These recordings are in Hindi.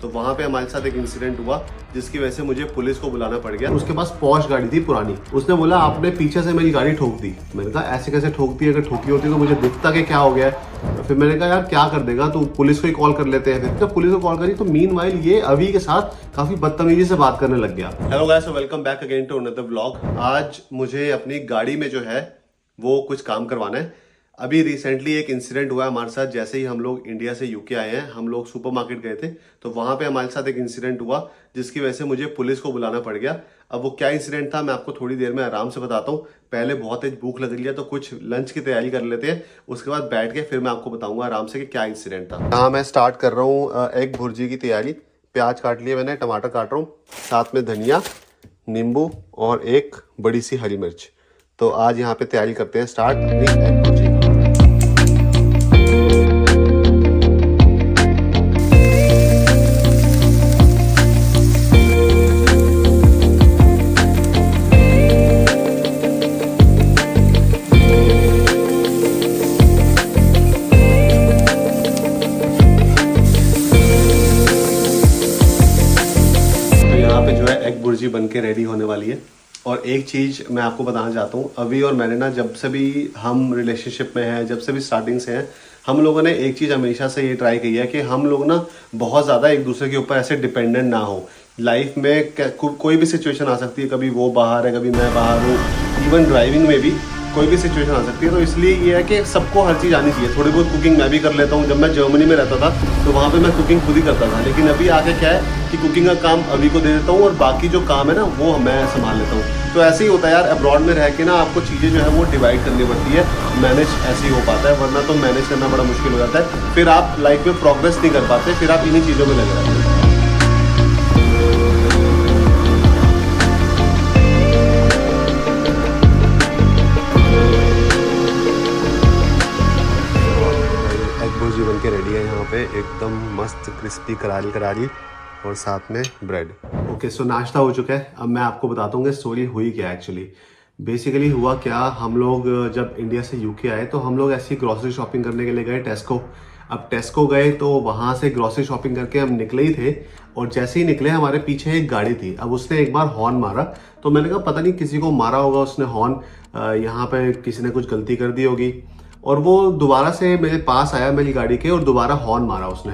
तो वहाँ पे हमारे साथ एक इंसिडेंट हुआ जिसकी वजह से मुझे पुलिस को बुलाना पड़ गया। उसके पास पॉश गाड़ी थी पुरानी। उसने बोला आपने पीछे से मेरी गाड़ी ठोक दी। मैंने कहा ऐसे कैसे ठोक दी, अगर ठोकी होती तो मुझे दिखता कि क्या हो गया है। तो फिर मैंने कहा यार क्या कर देगा, तो पुलिस को ही कॉल कर लेते हैं। फिर जब पुलिस को कॉल करी तो मीनवाइल ये अभी के साथ काफी बदतमीजी से बात करने लग गया। Hello guys, welcome back again to another vlog. आज मुझे अपनी गाड़ी में जो है वो कुछ काम करवाना है। अभी रिसेंटली एक इंसिडेंट हुआ है हमारे साथ। जैसे ही हम लोग इंडिया से यूके आए हैं, हम लोग सुपरमार्केट गए थे, तो वहां पे हमारे साथ एक इंसिडेंट हुआ जिसकी वजह से मुझे पुलिस को बुलाना पड़ गया। अब वो क्या इंसिडेंट था मैं आपको थोड़ी देर में आराम से बताता हूँ। पहले बहुत तेज भूख लग रही है तो कुछ लंच की तैयारी कर लेते हैं, उसके बाद बैठ के फिर मैं आपको बताऊंगा आराम से कि क्या इंसिडेंट था। हाँ, मैं स्टार्ट कर रहा हूँ एग भुर्जी की तैयारी। प्याज काट लिए मैंने, टमाटर काट रहा हूँ, साथ में धनिया, नींबू और एक बड़ी सी हरी मिर्च। तो आज यहाँ पे तैयारी करते हैं स्टार्ट अपनी एग भुर्जी। एग भुर्जी बन के रेडी होने वाली है। और एक चीज़ मैं आपको बताना चाहता हूँ, अभी और मैंने ना जब से भी हम रिलेशनशिप में हैं, जब से भी स्टार्टिंग से हैं, हम लोगों ने एक चीज़ हमेशा से ये ट्राई की है कि हम लोग ना बहुत ज़्यादा एक दूसरे के ऊपर ऐसे डिपेंडेंट ना हो। लाइफ में कोई भी सिचुएशन आ सकती है, कभी वो बाहर है कभी मैं बाहर हूँ, इवन ड्राइविंग में भी कोई भी सिचुएशन आ सकती है। तो इसलिए ये है कि सबको हर चीज़ आनी चाहिए। थोड़ी बहुत कुकिंग मैं भी कर लेता हूँ। जब मैं जर्मनी में रहता था तो वहाँ पे मैं कुकिंग खुद ही करता था, लेकिन अभी आके क्या है कि कुकिंग का काम अभी को दे देता हूँ और बाकी जो काम है ना वो मैं संभाल लेता हूँ। तो ऐसे ही होता है यार, अब्रॉड में रह के ना आपको चीज़ें जो है वो डिवाइड करनी पड़ती है, मैनेज ऐसे ही हो पाता है, वरना तो मैनेज करना बड़ा मुश्किल हो जाता है। फिर आप लाइफ में प्रोग्रेस नहीं कर पाते, फिर आप इन्हीं चीज़ों में लगे रहते हैं। बन के रेडी है यहाँ पे, एकदम मस्त क्रिस्पी करारी करारी और साथ में ब्रेड। ओके, सो नाश्ता हो चुका है। अब मैं आपको बताता हूँ कि स्टोरी हुई क्या एक्चुअली। बेसिकली हुआ क्या, हम लोग जब इंडिया से यूके आए तो हम लोग ऐसी ग्रॉसरी शॉपिंग करने के लिए गए टेस्को। अब टेस्को गए तो वहाँ से ग्रॉसरी शॉपिंग करके हम निकले ही थे, और जैसे ही निकले हमारे पीछे एक गाड़ी थी। अब उसने एक बार हॉर्न मारा, तो मैंने कहा पता नहीं किसी को मारा होगा उसने हॉर्न, यहाँ पे किसी ने कुछ गलती कर दी होगी। और वो दोबारा से मेरे पास आया मेरी गाड़ी के और दोबारा हॉर्न मारा उसने।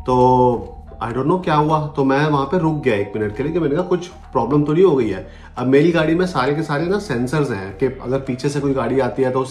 तो आई डोंट नो क्या हुआ, तो मैं वहाँ पे रुक गया 1 मिनट के लिए कि मैंने कहा कुछ प्रॉब्लम तो नहीं हो गई है। अब मेरी गाड़ी में सारे के सारे ना सेंसर्स हैं कि अगर पीछे से कोई गाड़ी आती है तो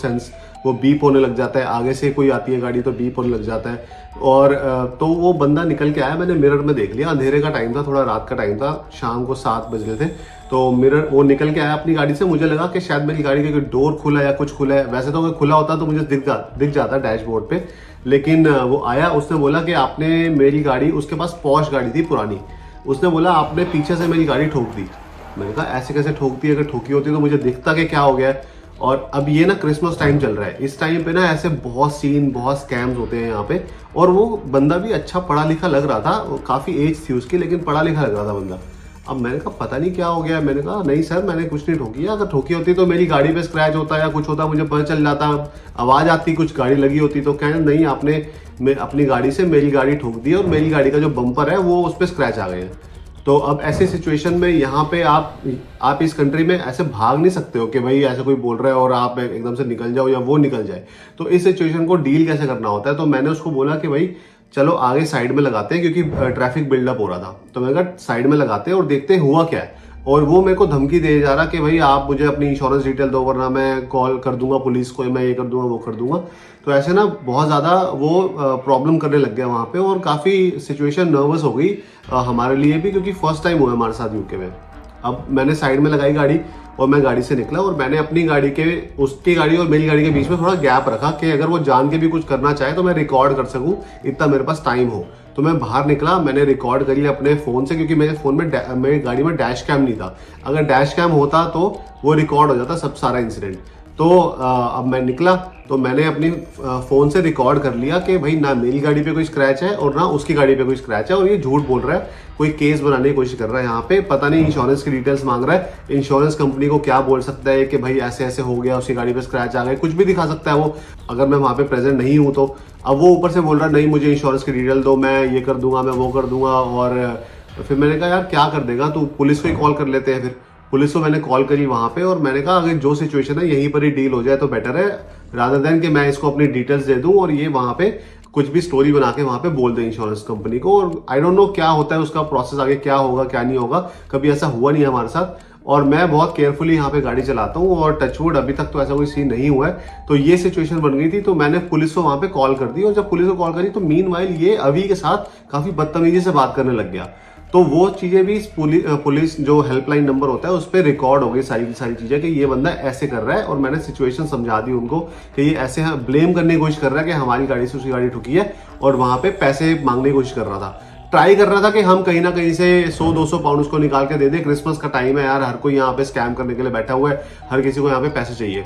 वो बीप होने लग जाता है, आगे से कोई आती है गाड़ी तो बीप होने लग जाता है। और तो वो बंदा निकल के आया, मैंने मिरर में देख लिया, अंधेरे का टाइम था, थोड़ा रात का टाइम था, शाम को 7 बज गए थे। तो मिरर वो निकल के आया अपनी गाड़ी से, मुझे लगा कि शायद मेरी गाड़ी का कोई डोर खुला या कुछ खुला है। वैसे तो अगर खुला होता तो मुझे दिख जाता डैशबोर्ड पे, लेकिन वो आया, उसने बोला कि आपने मेरी गाड़ी, उसके पास पॉश गाड़ी थी पुरानी, उसने बोला आपने पीछे से मेरी गाड़ी ठोक दी। मैंने कहा ऐसे कैसे ठोक दी, अगर ठोकी होती तो मुझे दिखता कि क्या हो गया है। और अब ये ना क्रिसमस टाइम चल रहा है, इस टाइम पे ना ऐसे बहुत स्कैम्स होते हैं यहाँ पे। और वो बंदा भी अच्छा पढ़ा लिखा लग रहा था, काफ़ी एज थी उसकी, लेकिन पढ़ा लिखा लग रहा था बंदा। अब मैंने कहा पता नहीं क्या हो गया। मैंने कहा नहीं सर, मैंने कुछ नहीं ठोकी है, अगर ठोकी होती तो मेरी गाड़ी पे स्क्रैच होता या कुछ होता, मुझे पता चल जाता, आवाज़ आती, कुछ गाड़ी लगी होती। तो कहना नहीं, आपने अपनी गाड़ी से मेरी गाड़ी ठोक दी और मेरी गाड़ी का जो बम्पर है वो उस पर स्क्रैच आ गए हैं। तो अब ऐसी सिचुएशन में यहाँ पे आप इस कंट्री में ऐसे भाग नहीं सकते हो कि भाई ऐसे कोई बोल रहा है और आप एकदम से निकल जाओ या वो निकल जाए। तो इस सिचुएशन को डील कैसे करना होता है, तो मैंने उसको बोला कि भाई चलो आगे साइड में लगाते हैं, क्योंकि ट्रैफिक बिल्डअप हो रहा था। तो मैंने कहा साइड में लगाते हैं और देखते हैं हुआ क्या है। और वो मेरे को धमकी दे जा रहा कि भाई आप मुझे अपनी इंश्योरेंस डिटेल दो, वरना मैं कॉल कर दूंगा पुलिस को, मैं ये कर दूंगा वो कर दूंगा। तो ऐसे ना बहुत ज़्यादा वो प्रॉब्लम करने लग गया वहाँ पे, और काफ़ी सिचुएशन नर्वस हो गई हमारे लिए भी, क्योंकि फर्स्ट टाइम हुआ हमारे साथ यूके में। अब मैंने साइड में लगाई गाड़ी और मैं गाड़ी से निकला, और मैंने अपनी गाड़ी के, उसकी गाड़ी और मेरी गाड़ी के बीच में थोड़ा गैप रखा कि अगर वो जान के भी कुछ करना चाहे तो मैं रिकॉर्ड कर सकूं, इतना मेरे पास टाइम हो। तो मैं बाहर निकला, मैंने रिकॉर्ड करी अपने फ़ोन से, क्योंकि मेरे फ़ोन में मेरी गाड़ी में डैश कैम नहीं था। अगर डैश कैम होता तो वो रिकॉर्ड हो जाता सब सारा इंसिडेंट। तो अब मैं निकला तो मैंने अपनी फ़ोन से रिकॉर्ड कर लिया कि भाई ना मेरी गाड़ी पे कोई स्क्रैच है और ना उसकी गाड़ी पे कोई स्क्रैच है, और ये झूठ बोल रहा है, कोई केस बनाने की कोशिश कर रहा है यहाँ पे। पता नहीं इंश्योरेंस की डिटेल्स मांग रहा है, इंश्योरेंस कंपनी को क्या बोल सकता है कि भाई ऐसे ऐसे हो गया, उसकी गाड़ी पे स्क्रैच आ गए, कुछ भी दिखा सकता है वो, अगर मैं वहाँ पे प्रेजेंट नहीं हूँ तो। अब वो ऊपर से बोल रहा है नहीं मुझे इंश्योरेंस की डिटेल दो, मैं ये कर दूंगा, मैं वो कर दूंगा। और फिर मैंने कहा यार क्या कर देगा तू, पुलिस को ही कॉल कर लेते हैं। फिर पुलिस को मैंने कॉल करी वहां पे, और मैंने कहा अगर जो सिचुएशन है यहीं पर ही डील हो जाए तो बेटर है, रादर देन कि मैं इसको अपनी डिटेल्स दे दूं और ये वहां पे कुछ भी स्टोरी बना के वहां पे बोल दे इंश्योरेंस कंपनी को। और आई डोंट नो क्या होता है उसका प्रोसेस आगे, क्या होगा क्या नहीं होगा, कभी ऐसा हुआ नहीं है हमारे साथ। और मैं बहुत केयरफुली यहाँ पे गाड़ी चलाता हूँ, और टचवुड अभी तक तो ऐसा कोई सीन नहीं हुआ है। तो ये सिचुएशन बन गई थी, तो मैंने पुलिस को वहां पे कॉल कर दी, और जब पुलिस को कॉल करी तो मीनवाइल ये अभी के साथ काफी बदतमीजी से बात करने लग गया। तो वो चीजें भी पुलिस जो हेल्पलाइन नंबर होता है उस पर रिकॉर्ड हो गई सारी सारी चीजें कि ये बंदा ऐसे कर रहा है, और मैंने सिचुएशन समझा दी उनको कि ये ऐसे ब्लेम करने की कोशिश कर रहा है कि हमारी गाड़ी से उसकी गाड़ी ठुकी है, और वहां पे पैसे मांगने की कोशिश कर रहा था, ट्राई कर रहा था कि हम कहीं ना कहीं से 100-200 पाउंड उसको निकाल के दे दे। क्रिसमस का टाइम है यार, हर कोई यहाँ पे स्कैम करने के लिए बैठा हुआ है, हर किसी को यहाँ पे पैसे चाहिए।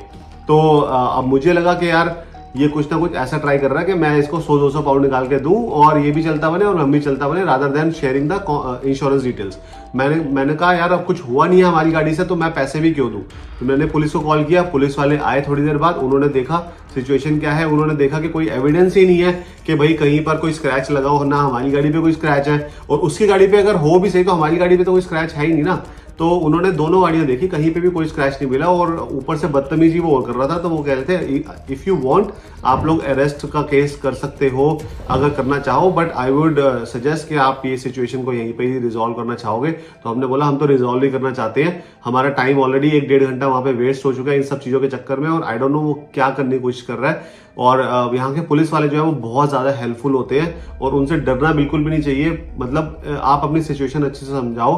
तो अब मुझे लगा कि यार ये कुछ ना कुछ ऐसा ट्राई कर रहा है कि मैं इसको 100-200 पाउंड निकाल के दूं और ये भी चलता बने और हम भी चलता बने, rather than sharing the insurance details. मैंने कहा यार अब कुछ हुआ नहीं है हमारी गाड़ी से, तो मैं पैसे भी क्यों दूं। तो मैंने पुलिस को कॉल किया, पुलिस वाले आए थोड़ी देर बाद, उन्होंने देखा सिचुएशन क्या है, उन्होंने देखा कि कोई एविडेंस ही नहीं है कि भाई कहीं पर कोई स्क्रैच लगा हो, ना हमारी गाड़ी पे कोई स्क्रैच है, और उसकी गाड़ी पे अगर हो भी सही तो हमारी गाड़ी पे तो कोई स्क्रैच है ही नहीं ना। तो उन्होंने दोनों गाड़ियां देखी, कहीं पे भी कोई स्क्रैच नहीं मिला, और ऊपर से बदतमीजी वो और कर रहा था। तो वो कह रहे थे इफ यू वांट आप लोग अरेस्ट का केस कर सकते हो अगर करना चाहो, बट आई वुड सजेस्ट कि आप ये सिचुएशन को यहीं पे ही रिजॉल्व करना चाहोगे। तो हमने बोला हम तो रिजॉल्व ही करना चाहते हैं, हमारा टाइम ऑलरेडी 1-1.5 घंटा वहां पे वेस्ट हो चुका है इन सब चीजों के चक्कर में, और आई डोंट नो वो क्या करने की कोशिश कर रहा है। और यहाँ के पुलिस वाले जो है वो बहुत ज्यादा हेल्पफुल होते हैं, और उनसे डरना बिल्कुल भी नहीं चाहिए। मतलब आप अपनी सिचुएशन अच्छे से समझाओ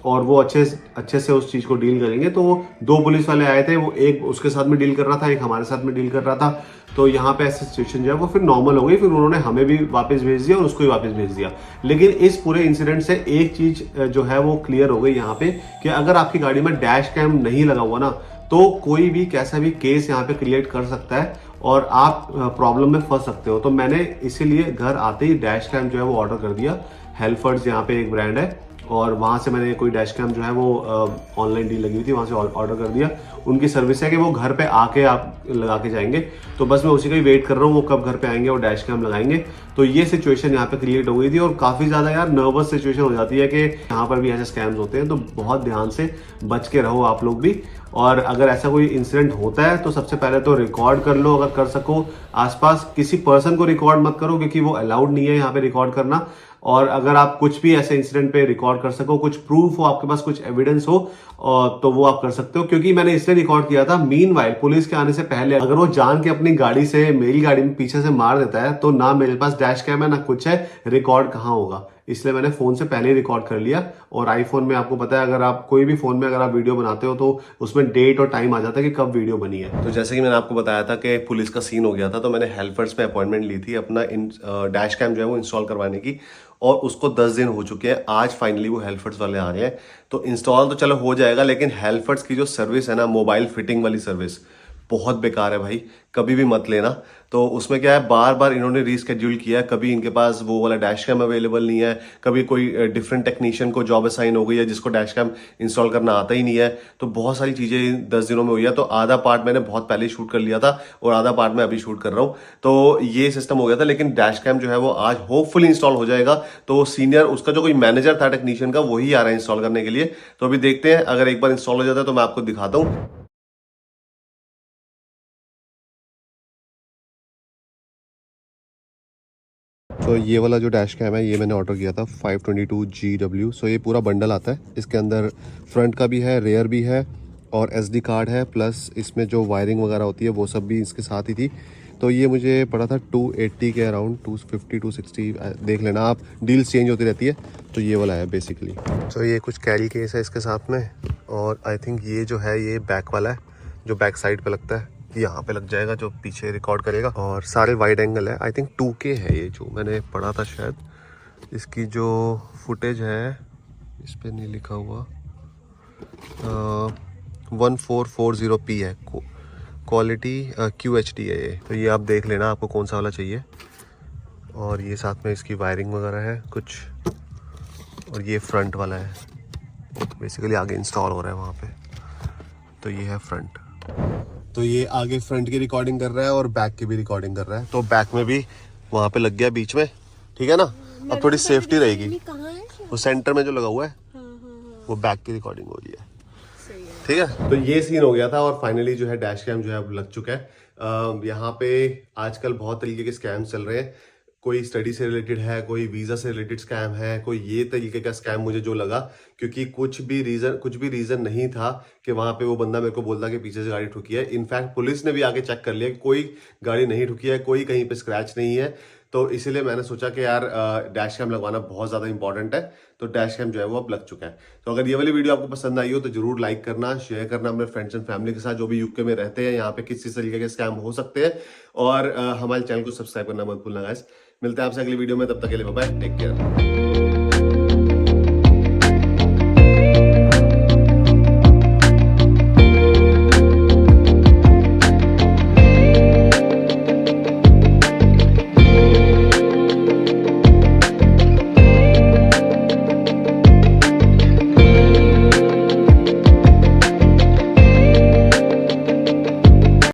और वो अच्छे से उस चीज को डील करेंगे। तो वो 2 पुलिस वाले आए थे, वो एक उसके साथ में डील कर रहा था, एक हमारे साथ में डील कर रहा था। तो यहाँ पे ऐसी सिचुएशन जो है वो फिर नॉर्मल हो गई, फिर उन्होंने हमें भी वापस भेज दिया और उसको भी वापस भेज दिया। लेकिन इस पूरे इंसिडेंट से एक चीज जो है वो क्लियर हो गई यहाँ पे कि अगर आपकी गाड़ी में डैश कैम नहीं लगा हुआ ना, तो कोई भी कैसा भी केस यहाँ पे क्रिएट कर सकता है और आप प्रॉब्लम में फंस सकते हो। तो मैंने इसीलिए घर आते ही डैश कैम जो है वो ऑर्डर कर दिया। हेल्फर्ड्स यहाँ पे एक ब्रांड है, और वहां से मैंने कोई डैश कैम जो है वो ऑनलाइन डील लगी हुई थी, वहां से ऑर्डर कर दिया। उनकी सर्विस है कि वो घर पे आके आप लगा के जाएंगे, तो बस मैं उसी का ही वेट कर रहा हूँ वो कब घर पे आएंगे और डैश कैम लगाएंगे। तो ये सिचुएशन यहाँ पे क्रिएट हो गई थी, और काफी ज्यादा यार नर्वस सिचुएशन हो जाती है कि यहाँ पर भी ऐसे स्कैम्स होते हैं, तो बहुत ध्यान से बच के रहो आप लोग भी। और अगर ऐसा कोई इंसिडेंट होता है तो सबसे पहले तो रिकॉर्ड कर लो अगर कर सको। आसपास किसी पर्सन को रिकॉर्ड मत करो, क्योंकि वो अलाउड नहीं है यहाँ पे रिकॉर्ड करना। और अगर आप कुछ भी ऐसे इंसिडेंट पे रिकॉर्ड कर सको, कुछ प्रूफ हो आपके पास, कुछ एविडेंस हो, तो वो आप कर सकते हो। क्योंकि मैंने इसलिए रिकॉर्ड किया था, मीनवाइल पुलिस के आने से पहले अगर वो जान के अपनी गाड़ी से मेरी गाड़ी में पीछे से मार देता है, तो ना मेरे पास डैश कैम है ना कुछ है, रिकॉर्ड कहाँ होगा। इसलिए मैंने फोन से पहले ही रिकॉर्ड कर लिया। और आईफोन में आपको पता है, अगर आप कोई भी फोन में अगर आप वीडियो बनाते हो तो उसमें डेट और टाइम आ जाता है कि कब वीडियो बनी है। तो जैसे कि मैंने आपको बताया था कि पुलिस का सीन हो गया था, तो मैंने हेल्पर्स में अपॉइंटमेंट ली थी अपना डैश कैम जो है वो इंस्टॉल करवाने की, और उसको 10 दिन हो चुके हैं। आज फाइनली वो हेल्फर्स वाले आ रहे हैं, तो इंस्टॉल तो चलो हो जाएगा, लेकिन हेल्फर्स की जो सर्विस है ना, मोबाइल फिटिंग वाली सर्विस, बहुत बेकार है भाई, कभी भी मत लेना। तो उसमें क्या है, बार बार इन्होंने रीस्केड्यूल किया है, कभी इनके पास वो वाला डैश कैम अवेलेबल नहीं है, कभी कोई डिफरेंट टेक्नीशियन को जॉब असाइन हो गई है जिसको डैश कैम इंस्टॉल करना आता ही नहीं है। तो बहुत सारी चीजें 10 दिनों में हुई है। तो आधा पार्ट मैंने बहुत पहले शूट कर लिया था और आधा पार्ट मैं अभी शूट कर रहा हूँ। तो ये सिस्टम हो गया था, लेकिन डैश कैम जो है वो आज होपफुली इंस्टॉल हो जाएगा। तो सीनियर उसका जो कोई मैनेजर था टेक्नीशियन का, वही आ रहा है इंस्टॉल करने के लिए। तो अभी देखते हैं, अगर एक बार इंस्टॉल हो जाता है तो मैं आपको दिखाता हूँ। तो ये वाला जो डैश कैम है ये मैंने ऑर्डर किया था 522GW। सो ये पूरा बंडल आता है, इसके अंदर फ्रंट का भी है, रेयर भी है, और SD कार्ड है, प्लस इसमें जो वायरिंग वगैरह होती है वो सब भी इसके साथ ही थी। तो ये मुझे पड़ा था 280 के अराउंड, 250 260, देख लेना आप, डील्स चेंज होती रहती है। तो ये वाला है बेसिकली। तो ये कुछ कैरी केस है इसके साथ में, और आई थिंक ये जो है ये बैक वाला है, जो बैक साइड पे लगता है, यहाँ पे लग जाएगा, जो पीछे रिकॉर्ड करेगा। और सारे वाइड एंगल है, आई थिंक 2K है ये जो मैंने पढ़ा था शायद। इसकी जो फुटेज है इस पे नहीं लिखा हुआ, 1440p है क्वालिटी QHD है ये, तो ये आप देख लेना आपको कौन सा वाला चाहिए। और ये साथ में इसकी वायरिंग वगैरह है कुछ, और ये फ्रंट वाला है, बेसिकली आगे इंस्टॉल हो रहा है वहाँ पे। तो ये है फ्रंट, तो ये आगे फ्रंट की रिकॉर्डिंग कर रहा है और बैक की भी रिकॉर्डिंग कर रहा है। तो बैक में भी वहाँ पे लग गया बीच में, ठीक है ना। अब थोड़ी सेफ्टी रहेगी। वो सेंटर में जो लगा हुआ है वो बैक की रिकॉर्डिंग हो रही है, ठीक है। तो ये सीन हो गया था और फाइनली जो है डैश कैम जो है अब लग चुका है। यहाँ पे आजकल बहुत तरीके के स्कैम चल रहे हैं, कोई स्टडी से रिलेटेड है, कोई वीजा से रिलेटेड स्कैम है, कोई ये तरीके का स्कैम मुझे जो लगा, क्योंकि कुछ भी रीजन नहीं था कि वहां पे वो बंदा मेरे को बोलता कि पीछे से गाड़ी ठुकी है। इनफैक्ट पुलिस ने भी आके चेक कर लिया कि कोई गाड़ी नहीं ठुकी है, कोई कहीं पे स्क्रैच नहीं है। तो इसीलिए मैंने सोचा कि यार डैश कैम लगवाना बहुत ज्यादा इंपॉर्टेंट है। तो डैश कैम जो है वो अब लग चुका है। तो अगर ये वाली वीडियो आपको पसंद आई हो तो जरूर लाइक करना, शेयर करना अपने फ्रेंड्स एंड फैमिली के साथ जो भी यूके में रहते हैं, यहाँ पे किस तरीके के स्कैम हो सकते हैं। और हमारे चैनल को सब्सक्राइब करना मत भूलना गाइस। मिलते हैं आपसे अगली वीडियो में, तब तक के लिए बाय बाय, टेक केयर।